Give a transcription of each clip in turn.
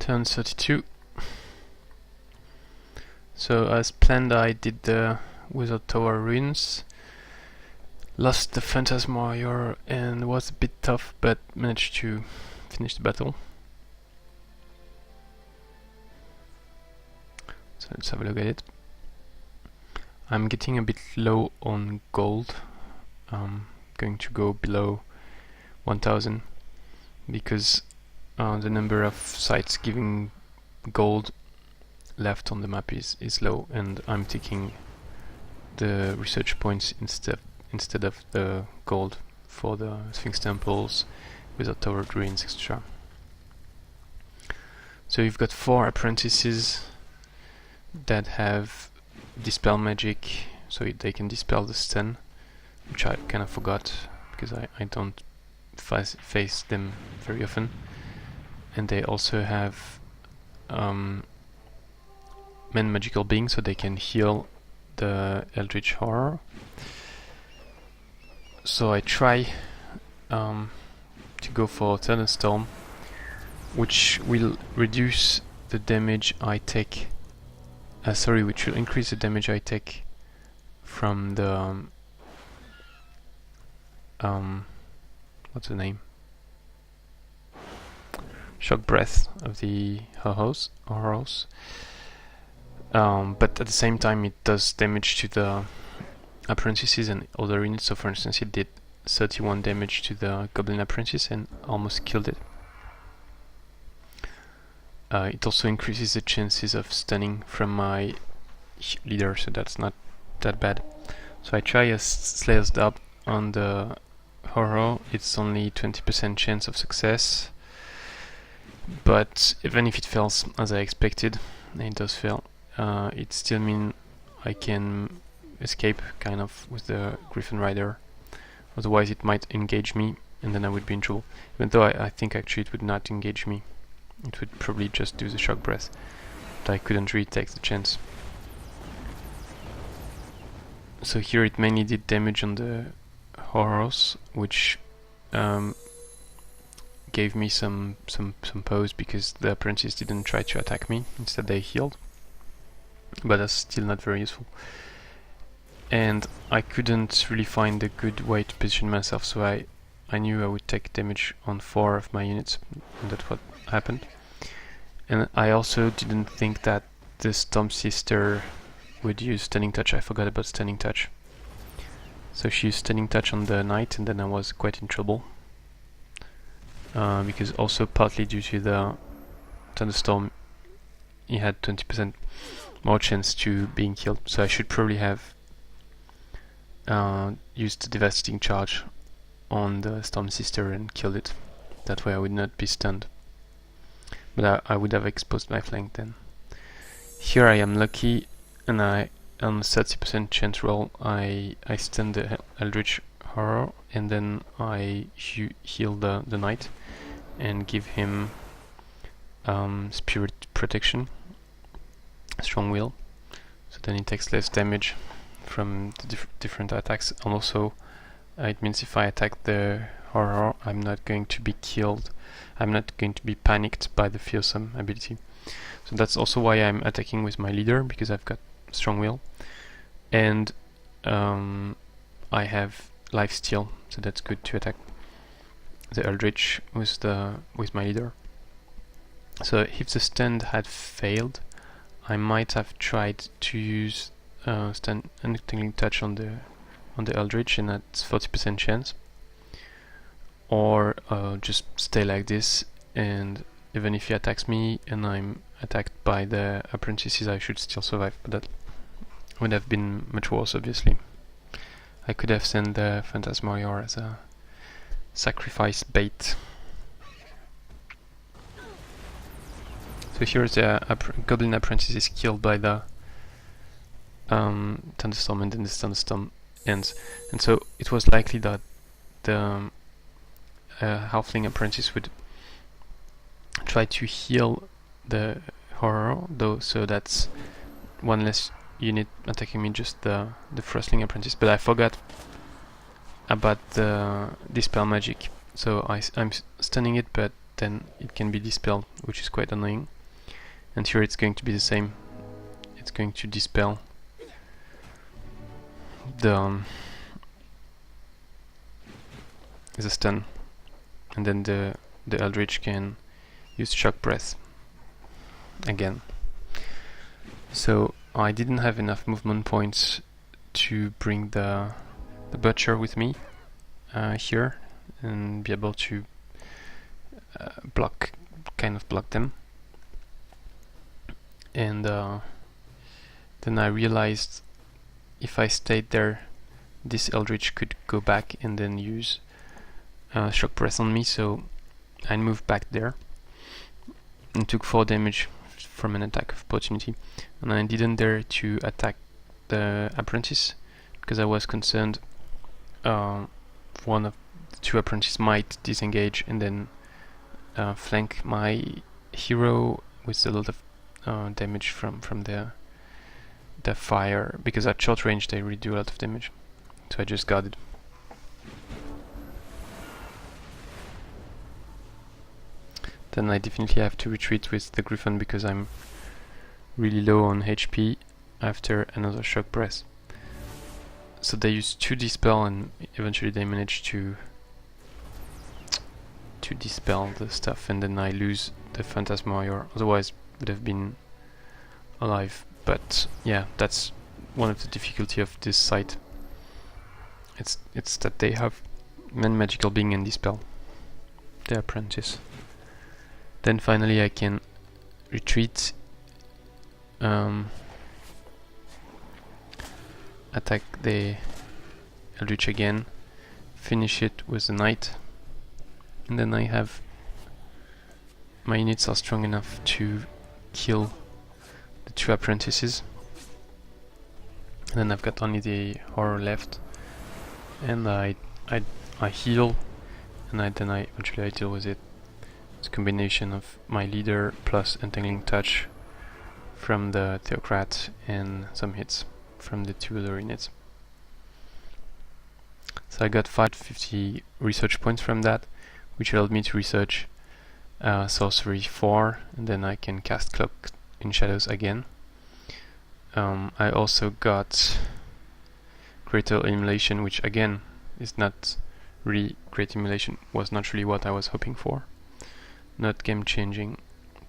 Turn 32. So as planned, I did the Watchtower runes, lost the Phantasm Warrior and was a bit tough, but managed to finish the battle. So let's have a look at it. I'm getting a bit low on gold. I'm going to go below 1000 because the number of sites giving gold left on the map is low, and I'm taking the research points instead of the gold for the Sphinx temples, Watchtower ruins, etc. So you've got 4 apprentices that have dispel magic, so they can dispel the stun, which I kind of forgot because I don't face them very often. And they also have men magical beings, so they can heal the Eldritch Horror. So I try to go for Thunderstorm, which will reduce the damage I take. Which will increase the damage I take from the what's the name? Shock breath of the Horrors. But at the same time it does damage to the Apprentices and other units. So for instance it did 31 damage to the Goblin Apprentice and almost killed it. It also increases the chances of stunning from my leader, so that's not that bad. So I try a Slayer's Dab on the Horror. It's only 20% chance of success, but even if it fails as I expected, and it does fail, it still means I can escape kind of with the Gryphon Rider. Otherwise it might engage me and then I would be in trouble, even though I think actually it would not engage me. It would probably just do the shock breath, but I couldn't really take the chance. So here it mainly did damage on the Horrors, which gave me some pause because the Apprentices didn't try to attack me, instead they healed. But that's still not very useful. And I couldn't really find a good way to position myself, so I knew I would take damage on 4 of my units, and that's what happened. And I also didn't think that the Storm Sister would use Stunning Touch. I forgot about Stunning Touch. So she used Stunning Touch on the Knight, and then I was quite in trouble. Because also partly due to the Thunderstorm, he had 20% more chance to being killed. So I should probably have used the Devastating Charge on the Storm Sister and killed it. That way I would not be stunned. But I would have exposed my flank then. Here I am lucky, and on a 30% chance roll I stun the Eldritch Horror, and then I heal the Knight and give him Spirit Protection, Strong Will, so then he takes less damage from the different attacks. And also it means if I attack the Horror, I'm not going to be killed. I'm not going to be panicked by the Fearsome ability. So that's also why I'm attacking with my leader, because I've got Strong Will, and I have Lifesteal, so that's good to attack the Eldritch with my leader. So if the stand had failed, I might have tried to use Untangling Touch on the Eldritch, and that's 40% chance. Or just stay like this, and even if he attacks me and I'm attacked by the Apprentices, I should still survive. But that would have been much worse, obviously. I could have sent the Phantasm Warrior as a sacrifice bait. So here the Goblin Apprentice is killed by the Thunderstorm, and then this Thunderstorm ends. And so it was likely that the Halfling Apprentice would try to heal the Horror, though, so that's one less unit attacking me, just the Frostling Apprentice. But I forgot about the Dispel Magic, so I'm stunning it, but then it can be dispelled, which is quite annoying. And here it's going to be the same. It's going to dispel the stun, and then the Eldritch can use Shock Breath again. So I didn't have enough movement points to bring the Butcher with me here and be able to kind of block them. And then I realized if I stayed there, this Eldritch could go back and then use Shock Breath on me, so I moved back there and took 4 damage from an attack of opportunity. And I didn't dare to attack the Apprentice because I was concerned one of the 2 Apprentices might disengage and then flank my hero with a lot of damage from the fire, because at short range they really do a lot of damage. So I just guarded. Then I definitely have to retreat with the Gryphon because I'm really low on HP after another Shock Breath. So they use 2 dispel and eventually they manage to dispel the stuff, and then I lose the Phantasm Warrior. Otherwise would have been alive. But yeah, that's one of the difficulty of this site. It's that they have magical being and dispel the Apprentice. Then finally I can retreat, attack the Eldritch again, finish it with the Knight, and then I have my units are strong enough to kill the 2 Apprentices. And then I've got only the Horror left, and I heal, and then eventually I deal with it. It's a combination of my leader plus Entangling Touch from the Theocrat and some hits from the 2 other units. So I got 550 research points from that, which allowed me to research Sorcery 4, and then I can cast Cloaked in Shadows again. I also got Greater Immolation, which again is not really great. Immolation was not really what I was hoping for. Not game changing.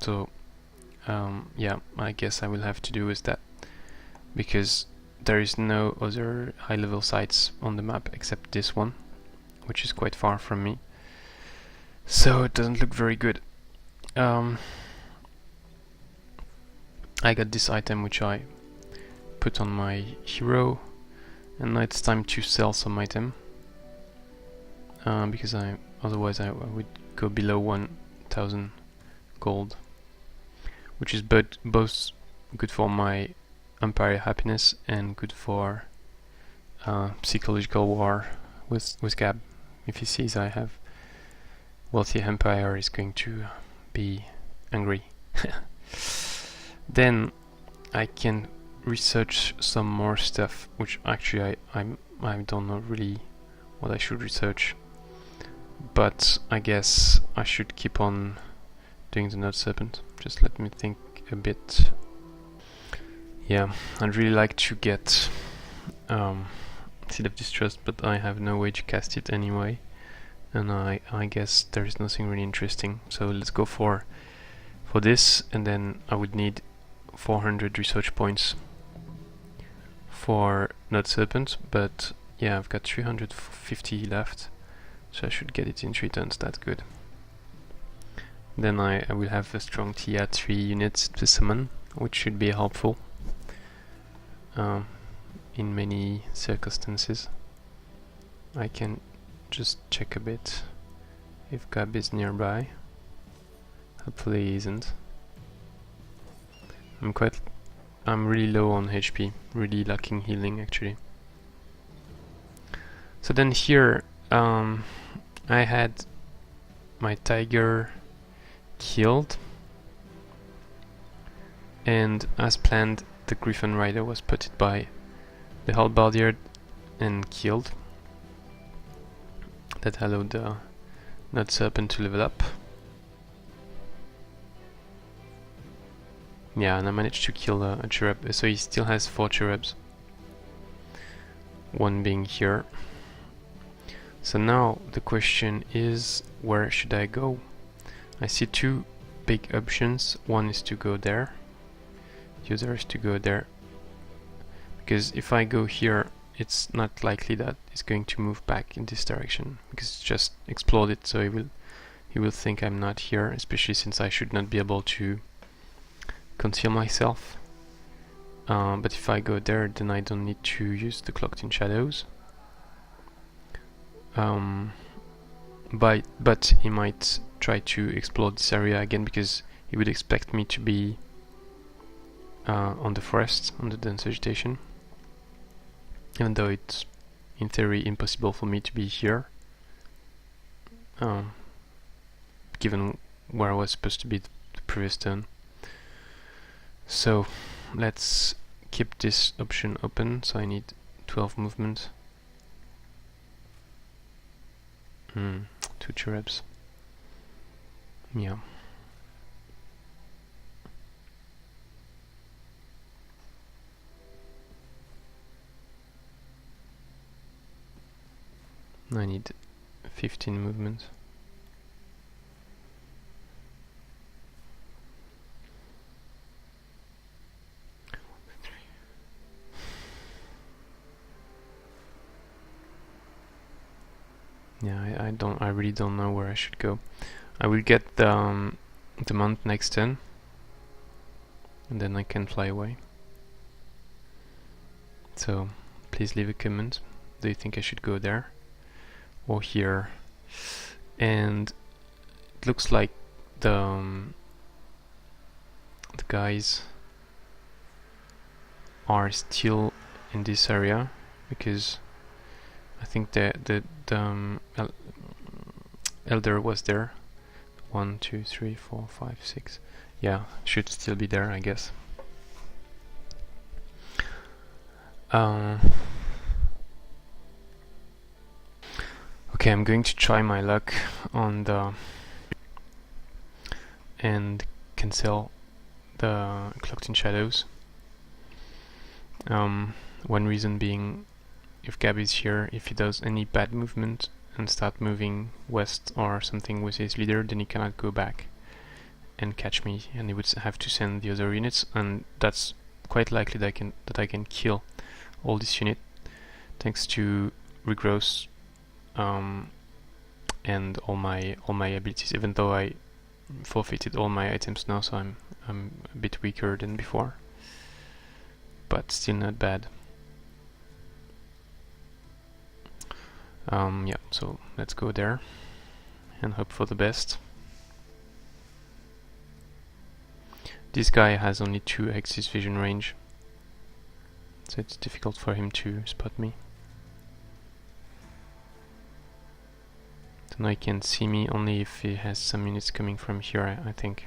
So yeah, I guess I will have to do with that, because there is no other high level sites on the map except this one, which is quite far from me. So it doesn't look very good. I got this item which I put on my hero, and now it's time to sell some item, because otherwise I would go below 1000 gold, which is both good for my Empire happiness and good for psychological war with Gab. If he sees I have wealthy Empire, is going to be angry. Then I can research some more stuff, which actually I don't know really what I should research, but I guess I should keep on doing the Node Serpent. Just let me think a bit. Yeah, I'd really like to get Seed of Distrust, but I have no way to cast it anyway, and I guess there is nothing really interesting. So let's go for this, and then I would need 400 research points for Node Serpent, but yeah, I've got 350 left, so I should get it in 3 turns. That's good. Then I will have a strong TR3 unit to summon, which should be helpful in many circumstances. I can just check a bit if Gab is nearby. Hopefully he isn't. I'm really low on HP, really lacking healing actually. So then here I had my tiger killed, and as planned the Gryphon Rider was spotted by the Halbardier and killed. That allowed the Node Serpent to level up. Yeah, and I managed to kill a cherub, so he still has 4 cherubs. One being here. So now the question is, where should I go? I see 2 big options. One is to go there, the other is to go there. Because if I go here, it's not likely that it's going to move back in this direction, because it's just exploded, so he will think I'm not here, especially since I should not be able to conceal myself. But if I go there, then I don't need to use the Cloaked in Shadows. But he might try to explode this area again, because he would expect me to be on the forest, on the dense vegetation, even though it's in theory impossible for me to be here, given where I was supposed to be the previous turn. So let's keep this option open. So I need 12 movement. 2 cherubs. Yeah. I need 15 movement. Yeah, I really don't know where I should go. I will get the mount next turn, and then I can fly away. So please leave a comment. Do you think I should go there or here? And it looks like the guys are still in this area, because I think the Elder was there. 1, 2, 3, 4, 5, 6. Yeah, should still be there, I guess. Okay, I'm going to try my luck on the and cancel the Cloaked in Shadows. One reason being, if Gab is here, if he does any bad movement and start moving west or something with his leader, then he cannot go back and catch me, and he would have to send the other units, and that's quite likely that I can kill all this unit thanks to Regrowth and all my abilities, even though I forfeited all my items now, so I'm a bit weaker than before, but still not bad. Yeah, so let's go there and hope for the best. This guy has only 2 axis vision range, so it's difficult for him to spot me. So now he can see me only if he has some units coming from here, I think.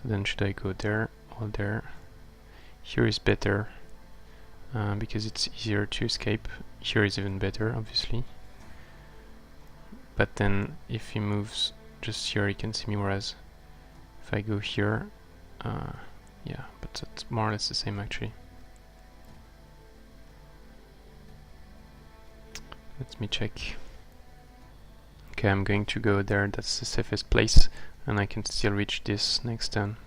So then should I go there or there? Here is better, because it's easier to escape. Here is even better, obviously. But then if he moves just here, he can see me, whereas if I go here, yeah, but that's more or less the same actually. Let me check. Okay, I'm going to go there, that's the safest place, and I can still reach this next turn.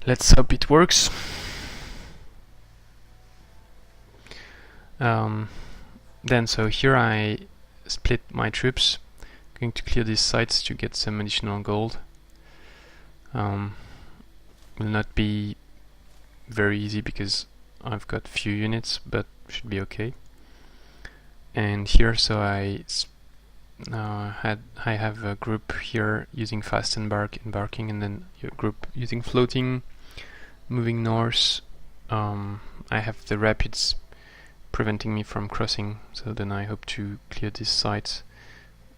Let's hope it works. Then so here I split my troops, going to clear these sites to get some additional gold. Will not be very easy because I've got few units, but should be okay. And here, so I have a group here using Fast Embark, embarking, and then a group using floating, moving north. I have the rapids preventing me from crossing, so then I hope to clear this site,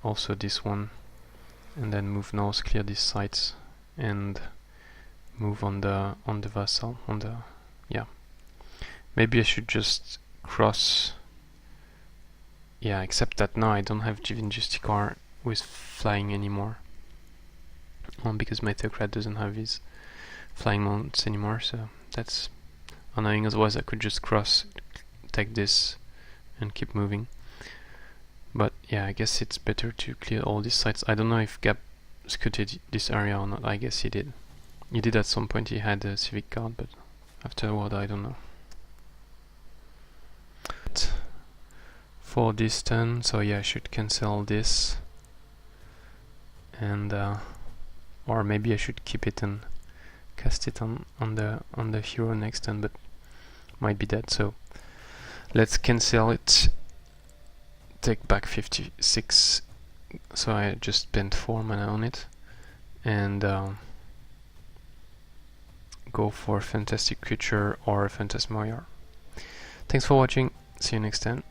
also this one, and then move north, clear these sites, and move on the vassal, on the Maybe I should just cross. Yeah, except that now I don't have Givenjusticar with flying anymore. Because my Theocrat doesn't have his flying mounts anymore, so that's annoying. Otherwise I could just cross, take this, and keep moving. But yeah, I guess it's better to clear all these sites. I don't know if Gab scouted this area or not. I guess he did. He did at some point. He had a civic guard, but afterward I don't know. But for this turn, so yeah, I should cancel this, and or maybe I should keep it and cast it on the hero next turn, but might be dead. So let's cancel it. Take back 56. So I just spent 4 mana on it, and go for Fantastic Creature or Phantasm Warrior. Thanks for watching. See you next time.